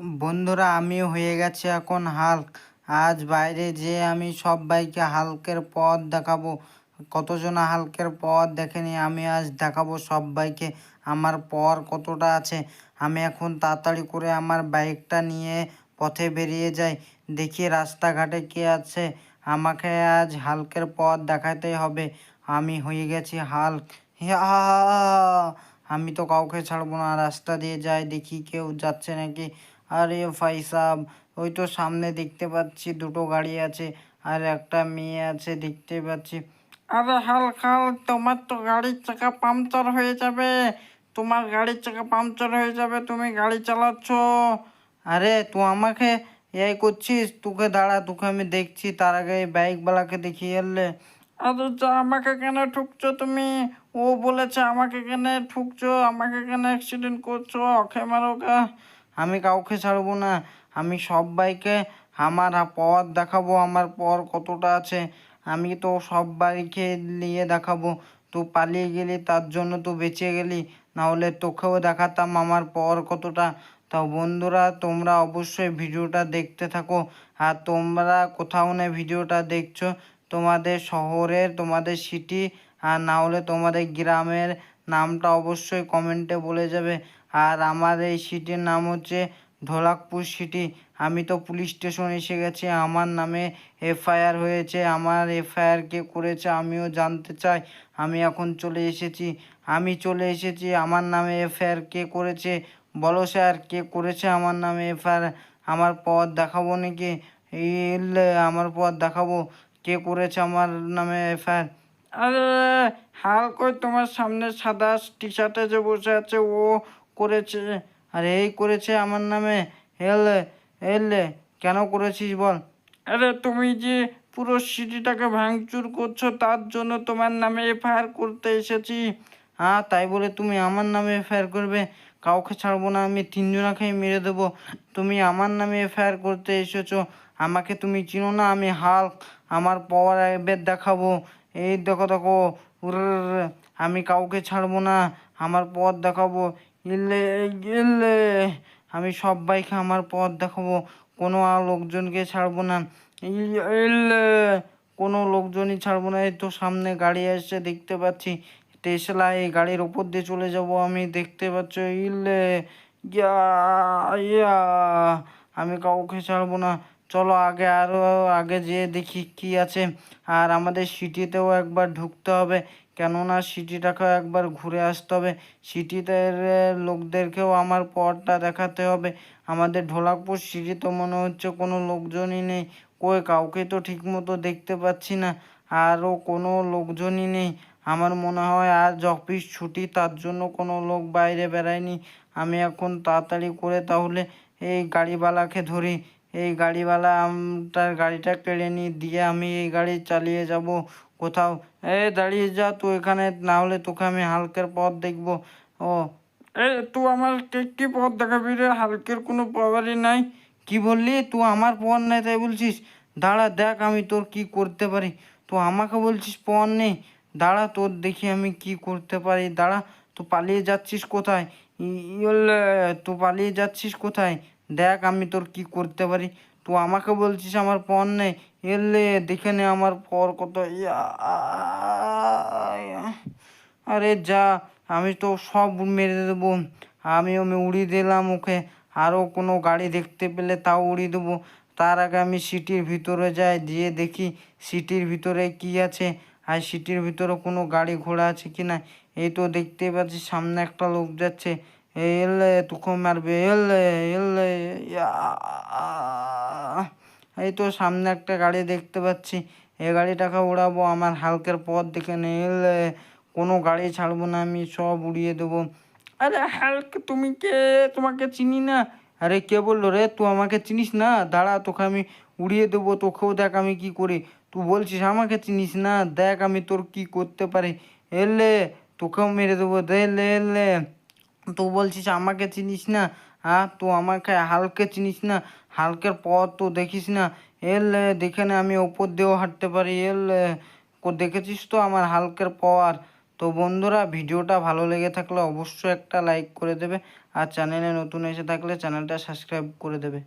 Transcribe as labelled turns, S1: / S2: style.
S1: বন্ধুরা, আমিও হয়ে গেছি এখন হাল্ক। আজ বাইরে যেয়ে আমি সবাইকে হাল্কের পথ দেখাবো। কতজনা হাল্কের পথ দেখেনি, আমি আজ দেখাবো সবাইকে আমার পর কতটা আছে। আমি এখন তাড়াতাড়ি করে আমার বাইকটা নিয়ে পথে বেরিয়ে যাই, দেখি রাস্তাঘাটে কে আছে। আমাকে আজ হাল্কের পথ দেখাতেই হবে। আমি হয়ে গেছি হাল্ক। ইয়া! আমি তো কাউকে ছাড়বো না, রাস্তা দিয়ে যাই, দেখি কেউ যাচ্ছে নাকি। আরে ভাই সাব, ওই তো সামনে দেখতে পাচ্ছি দুটো গাড়ি আছে আর একটা মেয়ে আছে দেখতে পাচ্ছি। আরে হাল্ক হাল্ক, তোমার তো গাড়ির চাকা পাংচার হয়ে যাবে। তোমার গাড়ির চাকা পাংচার হয়ে যাবে, তুমি গাড়ি চালাচ্ছ। আরে তুই আমাকে এই করছিস? তোকে দাঁড়া, তোকে আমি দেখছি, তার আগে এই বাইকওয়ালাকে দেখিয়ে এলে। আরে যা, আমাকে কেন ঠুকছো তুমি? ও বলেছে আমাকে কেন ঠুকছো, আমাকে কেন অ্যাক্সিডেন্ট করছো, ওকে মারো গা। আমি কাউকে ছাড়বো না, আমি সবাইকে আমার পথ দেখাবো, আমার পর কতটা আছে। আমি তো সবাইকে নিয়ে দেখাবো। তুই পালিয়ে গেলি তার জন্য তো বেঁচে গেলি, না হলে তোকেও দেখাতাম আমার পর কতটা। তাও বন্ধুরা, তোমরা অবশ্যই ভিডিওটা দেখতে থাকো। আর তোমরা কোথাও না ভিডিওটা দেখছো, তোমাদের শহরের, তোমাদের সিটি আর না হলে তোমাদের গ্রামের নামটা অবশ্যই কমেন্টে বলে যাবে। আর আমার এই সিটির নাম হচ্ছে ঢোলাকপুর সিটি। আমি তো পুলিশ স্টেশন এসে গেছি, আমার নামে এফআইআর হয়েছে। আমার এফআইআর কে করেছে আমিও জানতে চাই। আমি এখন চলে এসেছি, আমার নামে এফআইআর কে করেছে? বলো স্যার, কে করেছে আমার নামে এফআইআর? আমার পথ দেখাবো নাকি? আমার পথ দেখাবো, কে করেছে আমার নামে এফআইআর? আরে হাল্ক, ওই তোমার সামনে সাদা টি শার্টে যে বসে আছে ও করেছে। আরে এই করেছে আমার নামে? এলে এলে কেন করেছিস বল? আরে তুমি যে পুরো সিটিটাকে ভাঙচুর করছো, তার জন্য তোমার নামে এফআইআর করতে এসেছি। হ্যাঁ, তাই বলে তুমি আমার নামে এফআইআর করবে? কাউকে ছাড়বো না, আমি তিনজনাকেই মেরে দেবো। তুমি আমার নামে এফআইআর করতে এসেছো? আমাকে তুমি চিনো না, আমি হাল্ক। আমার পাওয়ার এবার দেখাবো। এই দেখো দেখো, আমি কাউকে ছাড়বো না, আমার পথ দেখাবো। ইলে ইলে, আমি সবাইকে আমার পথ দেখাবো, কোনো লোকজনকে ছাড়বো না। ইলে, কোনো লোকজনই ছাড়বো না। এই তো সামনে গাড়ি আসছে দেখতে পাচ্ছি, টেসলা, এই গাড়ির ওপর দিয়ে চলে যাব আমি, দেখতে পাচ্ছ। ইলে ইয়া ইয়া, আমি কাউকে ছাড়বো না। চলো আগে, আরো আগে যেয়ে দেখি কি আছে। আর আমাদের সিটিতেও একবার ঢুকতে হবে, কেননা সিটিটাকেও একবার ঘুরে আসতে হবে। সিটিতে লোকদেরকেও আমার পথটা দেখাতে হবে। আমাদের ঢোলাকপুর সিটি তো মনে হচ্ছে কোনো লোকজনই নেই। কই, কাউকে তো ঠিক মতো দেখতে পাচ্ছি না, আরও কোনো লোকজনই নেই। আমার মনে হয় আজ অফিস ছুটি, তার জন্য কোনো লোক বাইরে বেড়ায়নি। আমি এখন তাড়াতাড়ি করে তাহলে এই গাড়িওয়ালাকে ধরি। এই গাড়িওয়ালা তার গাড়িটা কেড়ে নিয়ে দিয়ে আমি এই গাড়ি চালিয়ে যাব কোথাও। দাঁড়িয়ে যা তুই এখানে, না হলে তোকে আমি হালকের পথ দেখবো। ও তুই আমার কি পথ দেখাবি রে? হালকের কোনো পাওয়ারই নাই। কি বললি? তুই আমার পথ নেই তাই বলছিস? দাঁড়া দেখ আমি তোর কি করতে পারি। তুই আমাকে বলছিস পথ নেই? দাঁড়া, তোর দেখি আমি কি করতে পারি, দাঁড়া। তুই পালিয়ে যাচ্ছিস কোথায়? তুই পালিয়ে যাচ্ছিস কোথায়? দেখ আমি তোর কি করতে পারি। তুই আমাকে বলছিস আমার পণ নেই, দেখে নে আমার পর কত। আরে যা, আমি তো সব মেরে দেবো। আমি উড়িয়ে দিলাম ওকে। আরও কোনো গাড়ি দেখতে পেলে তাও উড়িয়ে দেবো। তার আগে আমি সিটির ভিতরে যাই, দিয়ে দেখি সিটির ভিতরে কি আছে, আর সিটির ভিতরে কোনো গাড়ি ঘোড়া আছে কি না। এই তো দেখতে পাচ্ছি সামনে একটা লোক যাচ্ছে। তোকে মারবে। এলে ইয়া, এই তো সামনে একটা গাড়ি দেখতে পাচ্ছি, এই গাড়িটাকে উড়াবো। আমার হালকের পথ দেখে নে। কোনো গাড়ি ছাড়বো না, আমি সব উড়িয়ে দেবো। আরে হালক, তুমি কে? তোমাকে চিনি না। আরে কে বললো রে তুই আমাকে চিনিস না? দাঁড়া, তোকে আমি উড়িয়ে দেবো, তোকেও দেখ আমি কি করি। তুই বলছিস আমাকে চিনিস না, দেখ আমি তোর কি করতে পারি। এলে তোকেও মেরে দেবো, দে এলে এলে। তুই বলছিস আমাকে চিনিস না? হ্যাঁ, তুই আমাকে হালকে চিনিস না? হালকের পথ তো দেখিস না? দেখে না, আমি ওপর দিয়েও হাঁটতে পারি। দেখেছিস তো আমার হালকের পাওয়ার। তো বন্ধুরা, ভিডিওটা ভালো লেগে থাকলে অবশ্যই একটা লাইক করে দেবে। আর চ্যানেলে নতুন এসে থাকলে চ্যানেলটা সাবস্ক্রাইব করে দেবে।